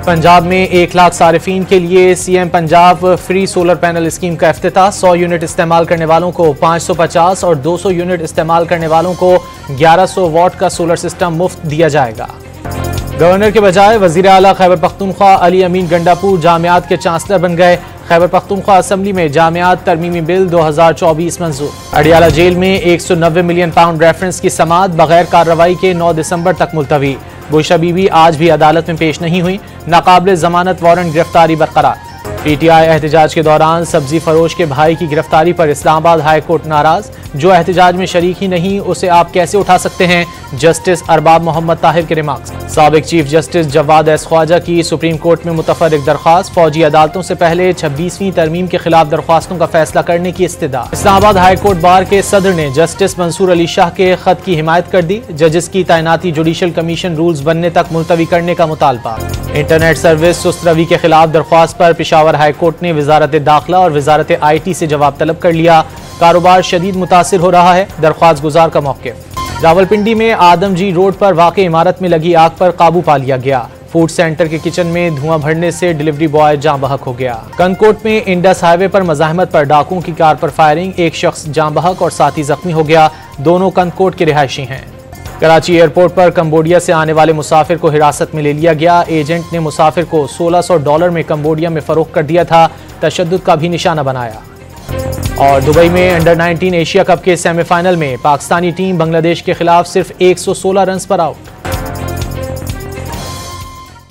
पंजाब में 1 लाख सारिफीन के लिए CM Punjab free solar panel scheme का इफ्तिताह। 100 यूनिट इस्तेमाल करने वालों को 550 और 200 यूनिट इस्तेमाल करने वालों को 1100 वाट का सोलर सिस्टम मुफ्त दिया जाएगा। गवर्नर के बजाय वजीर आला खैबर पख्तूनख्वा अली अमीन गंडापुर जामियात के चांसलर बन गए। खैबर पख्तूनख्वा असम्बली में जामियात तरमीमी बिल 2024 मंजूर। अडियाला जेल में 190 मिलियन पाउंड रेफरेंस की समाअत बगैर कार्रवाई के 9 दिसंबर तक मुलतवी। बुशा बीबी आज भी अदालत में पेश नहीं हुई। नाकाबिल जमानत वारंट गिरफ्तारी बरकरार। पीटीआई एहतजाज के दौरान सब्जी फरोश के भाई की गिरफ्तारी पर इस्लामाबाद हाई कोर्ट नाराज। जो एहतजाज में शरीक ही नहीं उसे आप कैसे उठा सकते हैं, जस्टिस अरबाब मोहम्मद ताहिर के रिमार्क्स। साबिक chief justice Jawwad S Khawaja की सुप्रीम कोर्ट में मुतफर्रिक दरख्वास्त। फौजी अदालतों से पहले 26वीं तरमीम के खिलाफ दरख्वास्तों का फैसला करने की इस्तदा। इस्लामाबाद हाई कोर्ट बार के सदर ने जस्टिस मंसूर अली शाह के खत की हिमायत कर दी। जजेस की तैनाती जुडिशल कमीशन रूल्स बनने तक मुलतवी करने का मुतालबा। इंटरनेट सर्विस सुस्त रवि के खिलाफ दरख्वास्त पर पेशावर हाई कोर्ट ने वजारत दाखिला और वजारत IT से जवाब तलब कर लिया। कारोबार शदीद मुतासिर हो रहा है, दरख्वास्त गुजार का मौक़िफ़। रावलपिंडी में आदमजी रोड पर वाक़ इमारत में लगी आग पर काबू पा लिया गया। फूड सेंटर के किचन में धुआं भरने से डिलीवरी बॉय जाँ बहक हो गया। कंदकोट में इंडस हाईवे पर मज़ाहमत पर डाकुओं की कार पर फायरिंग। एक शख्स जाँ बहक और साथी जख्मी हो गया। दोनों कंदकोट के रिहायशी हैं। कराची एयरपोर्ट पर कंबोडिया से आने वाले मुसाफिर को हिरासत में ले लिया गया। एजेंट ने मुसाफिर को $1600 में कंबोडिया में फरोख्त कर दिया था। तशद्दुद का भी निशाना बनाया। और दुबई में अंडर 19 एशिया कप के सेमीफाइनल में पाकिस्तानी टीम बांग्लादेश के खिलाफ सिर्फ 116 रन पर आउट।